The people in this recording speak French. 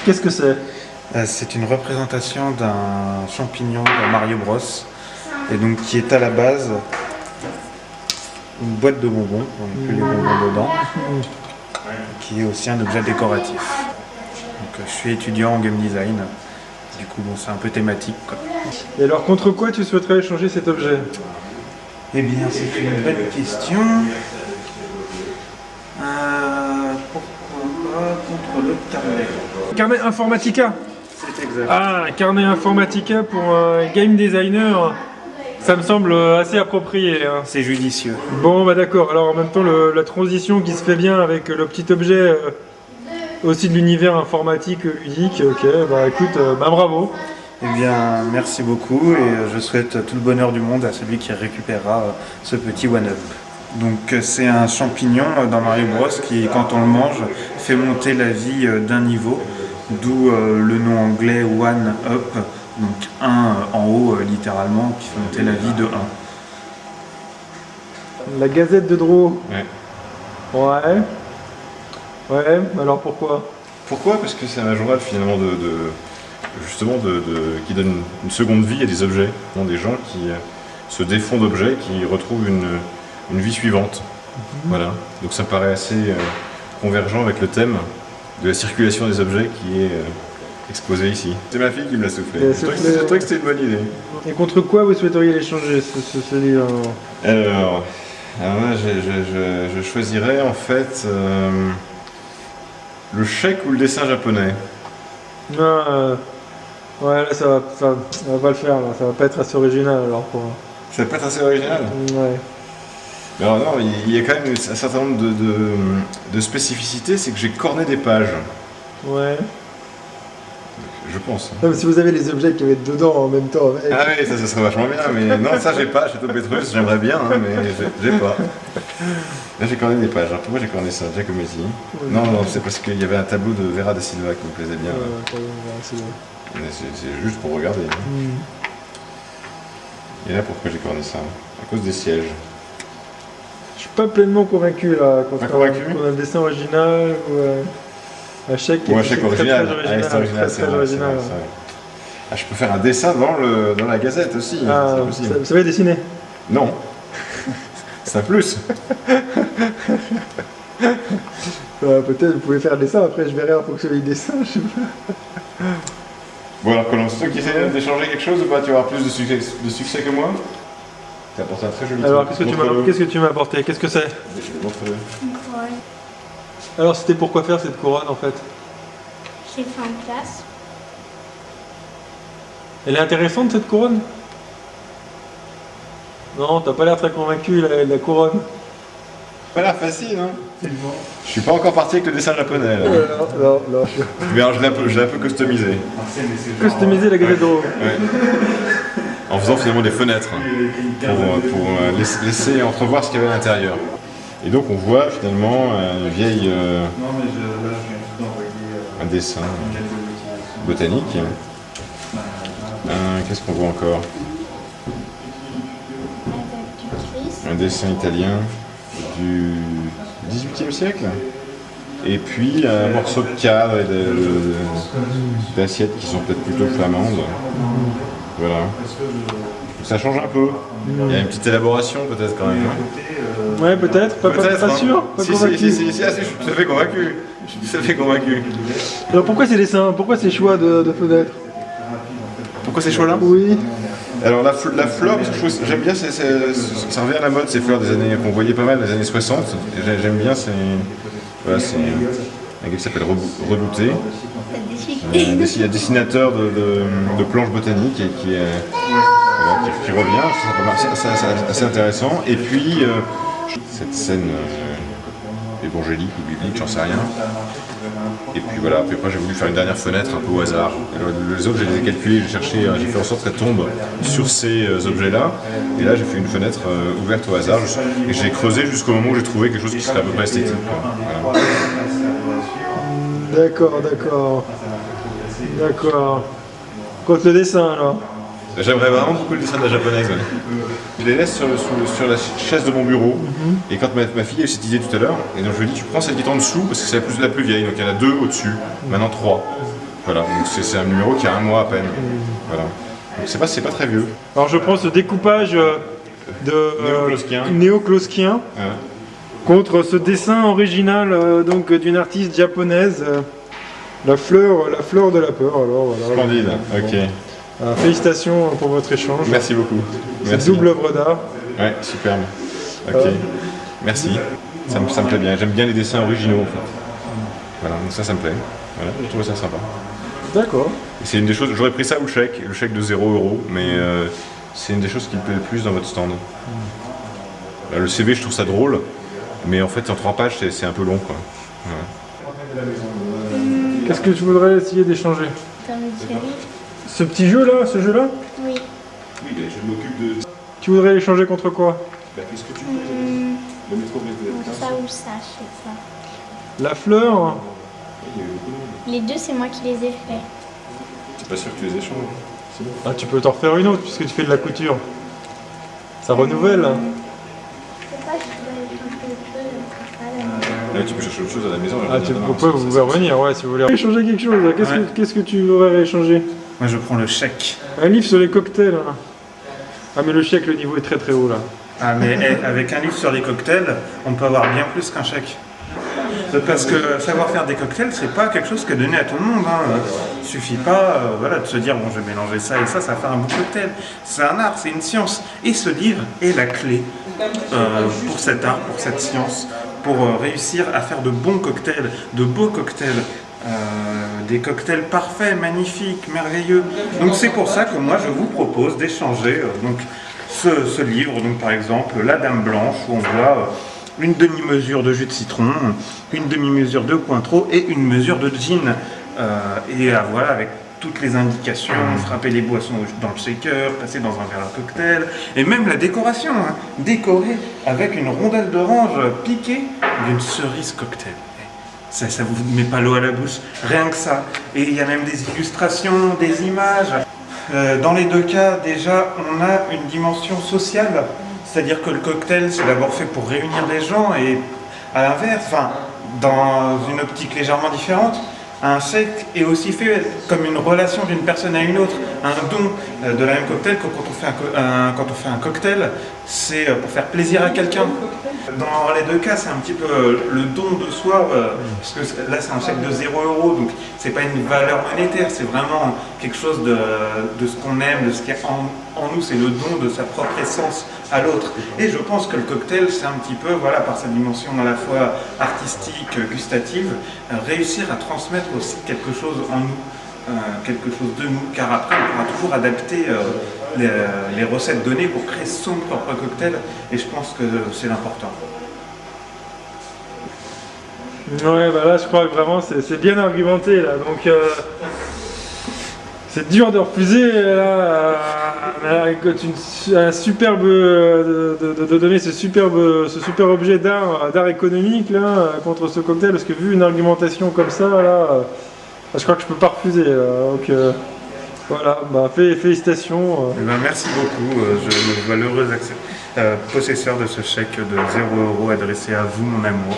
Qu'est-ce que c'est? C'est une représentation d'un champignon dans Mario Bros. Et donc qui est à la base une boîte de bonbons, on met plus les bonbons dedans, qui est aussi un objet décoratif. Donc je suis étudiant en game design, du coup bon, c'est un peu thématique quoi. Et alors contre quoi tu souhaiterais échanger cet objet? Eh bien c'est une bonne question. Pourquoi pas contre le carnet? Carnet Informatica. C'est exact. Ah, un carnet Informatica pour un game designer. Ça me semble assez approprié. Hein. C'est judicieux. Bon, bah d'accord. Alors en même temps, la transition qui se fait bien avec le petit objet aussi de l'univers informatique ludique. Ok, bah écoute, bah bravo. Eh bien, merci beaucoup et je souhaite tout le bonheur du monde à celui qui récupérera ce petit one-up. Donc c'est un champignon dans Mario Bros qui, quand on le mange, fait monter la vie d'un niveau, d'où le nom anglais One Up, donc 1 en haut littéralement, qui fait monter la vie de 1. La Gazette de Draw. Ouais. Ouais. Ouais, alors pourquoi? Pourquoi? Parce que c'est un journal finalement qui donne une seconde vie à des objets, des gens qui se défont d'objets, qui retrouvent une vie suivante. Voilà. Donc ça me paraît assez convergent avec le thème de la circulation des objets qui est exposé ici. C'est ma fille qui me l'a soufflé. Je trouvais que c'était une bonne idée. Et contre quoi vous souhaiteriez l'échanger ce livre? Alors là, je choisirais en fait le chèque ou le dessin japonais. Ouais, là ça va pas le faire, là. Ça va pas être assez original alors pour... Ça va pas être assez original? Ouais. Mais alors non, il y a quand même un certain nombre de spécificités, c'est que j'ai corné des pages. Ouais. Je pense. Non, mais si vous avez les objets qui vont être dedans en même temps avec... Ah oui, ça serait vachement bien, mais non, ça j'ai pas, Château Pétrus, j'aimerais bien, hein, mais j'ai pas. Là j'ai corné des pages, alors pourquoi j'ai corné ça, Giacometti? Non, c'est parce qu'il y avait un tableau de Vera da Silva qui me plaisait bien. C'est juste pour regarder. Et là pourquoi j'ai corné ça? À cause des sièges. Je suis pas pleinement convaincu là, quand Pas convaincu? on a un dessin original ou un chèque Ou un chèque original. Très original. Ah, je peux faire un dessin dans la gazette aussi. Ah, vous savez dessiner? Non. C'est un plus. Peut-être vous pouvez faire un dessin, après je verrai en fonction du dessin, je sais pas. Bon alors Colomb, c'est toi qui essaies d'échanger quelque chose ou pas? Tu vas avoir plus de succès que moi? Tu as apporté un très joli truc. Alors qu'est-ce que tu m'as apporté? Qu'est-ce que c'est? Montre-le. Ouais. Alors c'était pour quoi faire cette couronne en fait? J'ai fait en classe. Elle est intéressante cette couronne? Non, t'as pas l'air très convaincu la couronne. Pas l'air facile, hein? Je suis pas encore parti avec le dessin japonais. Là. Non. Mais alors, je l'ai un peu customisé. Customiser la Gazette de Draw. Ouais. En faisant finalement des fenêtres pour laisser entrevoir ce qu'il y avait à l'intérieur. Et donc on voit finalement une vieille un dessin botanique. Qu'est-ce qu'on voit encore? Un dessin italien du XVIIIe siècle. Et puis un morceau de cadre et d'assiettes qui sont peut-être plutôt flamandes. Voilà. Ça change un peu. Il y a une petite élaboration peut-être quand même. Hein. Ouais, peut-être, pas sûr, pas convaincu. Si, je suis tout à fait convaincu. Je suis tout à fait convaincu. Alors pourquoi ces dessins? Pourquoi ces choix de fenêtres? Pourquoi ces choix-là? Oui. Alors la fleur, parce que j'aime bien, ça revient à la mode ces fleurs des années qu'on voyait pas mal des années 60. J'aime bien, c'est un gars qui s'appelle Redouté, un dessinateur de planches botaniques et qui revient, c'est assez intéressant. Et puis cette scène évangélique ou biblique, j'en sais rien. Et puis voilà, puis après j'ai voulu faire une dernière fenêtre un peu au hasard. Alors, les autres, je les ai calculés, j'ai fait en sorte qu'elles tombent sur ces objets-là. Et là, j'ai fait une fenêtre ouverte au hasard. Et j'ai creusé jusqu'au moment où j'ai trouvé quelque chose qui serait à peu près esthétique. Voilà. D'accord. Contre le dessin alors? J'aimerais vraiment beaucoup le dessin de la japonaise. Ouais. Je les laisse sur la chaise de mon bureau. Et quand ma fille a eu cette idée tout à l'heure, et donc je lui ai dit tu prends celle qui est en dessous parce que c'est la plus vieille, donc il y en a 2 au-dessus, maintenant 3. Voilà, donc c'est un numéro qui a 1 mois à peine. Voilà. Donc c'est pas très vieux. Alors je prends ce découpage de néo-kloskien Ouais. contre ce dessin original donc d'une artiste japonaise, la fleur de la peur. Alors voilà. Splendide, ok. Félicitations pour votre échange. Merci beaucoup. Cette Merci. double œuvre d'art. Ouais, superbe. Ok. Merci. Ça me plaît bien. J'aime bien les dessins originaux en fait. Voilà, donc ça me plaît. Voilà, je trouve ça sympa. D'accord. Et c'est une des choses, j'aurais pris ça ou le chèque de 0 €, mais c'est une des choses qui me plaît le plus dans votre stand. Là, le CV, je trouve ça drôle, mais en fait en 3 pages, c'est un peu long quoi. Ouais. Qu'est-ce que tu voudrais essayer d'échanger? Dans le série? Ce petit jeu là, ce jeu là? Oui. Oui, je m'occupe de... Tu voudrais l'échanger contre quoi? Qu'est-ce que tu veux? Le métro Ça ou ça, je sais pas. La fleur? Les deux, c'est moi qui les ai faits. T'es pas sûr que tu les échanges? C'est bon. Ah, tu peux t'en refaire une autre puisque tu fais de la couture. Ça renouvelle. Hein. Je sais pas, je dois changer autre chose. Là, tu peux chercher autre chose à la maison. Ah, vous pouvez revenir, ouais, si vous voulez. Échanger quelque chose, qu'est-ce que tu voudrais échanger? Moi je prends le chèque. Un livre sur les cocktails. Hein. Ah, mais le chèque, le niveau est très très haut là. Ah mais avec un livre sur les cocktails, on peut avoir bien plus qu'un chèque. Parce que savoir faire des cocktails, c'est pas quelque chose qui est donné à tout le monde. Hein. Il suffit pas voilà, de se dire bon je vais mélanger ça et ça va faire un beau cocktail. C'est un art, c'est une science. Et ce livre est la clé pour cet art, pour cette science, pour réussir à faire de bons cocktails, de beaux cocktails. Des cocktails parfaits, magnifiques, merveilleux. Donc c'est pour ça que moi je vous propose d'échanger donc ce livre, donc par exemple La Dame Blanche, où on voit une demi-mesure de jus de citron, une demi-mesure de Cointreau et une mesure de gin. Et voilà, avec toutes les indications, frapper les boissons dans le shaker, passer dans un verre à cocktail, et même la décoration, hein, décorée avec une rondelle d'orange piquée d'une cerise cocktail. Ça vous met pas l'eau à la bouche, rien que ça. Et il y a même des illustrations, des images. Dans les deux cas, déjà, on a une dimension sociale. C'est-à-dire que le cocktail, c'est d'abord fait pour réunir les gens et à l'inverse, enfin, dans une optique légèrement différente, un chèque est aussi fait comme une relation d'une personne à une autre. Un don de la même cocktail que quand on fait un cocktail, c'est pour faire plaisir à quelqu'un. Dans les deux cas, c'est un petit peu le don de soi, parce que là c'est un chèque de 0 €, donc c'est pas une valeur monétaire, c'est vraiment quelque chose de ce qu'on aime, de ce qu'il y a en nous, c'est le don de sa propre essence à l'autre. Et je pense que le cocktail, c'est un petit peu, voilà, par sa dimension à la fois artistique, gustative, réussir à transmettre aussi quelque chose en nous, quelque chose de nous, car après on pourra toujours adapter les recettes données pour créer son propre cocktail, et je pense que c'est l'important. Ouais, bah là je crois que vraiment c'est bien argumenté là, donc c'est dur de refuser là, un superbe, de donner ce superbe objet d'art économique là contre ce cocktail, parce que vu une argumentation comme ça là, je crois que je peux pas refuser là, donc voilà, bah félicitations. Eh ben, merci beaucoup, je me vois l'heureux possesseur de ce chèque de 0 € adressé à vous, mon amour.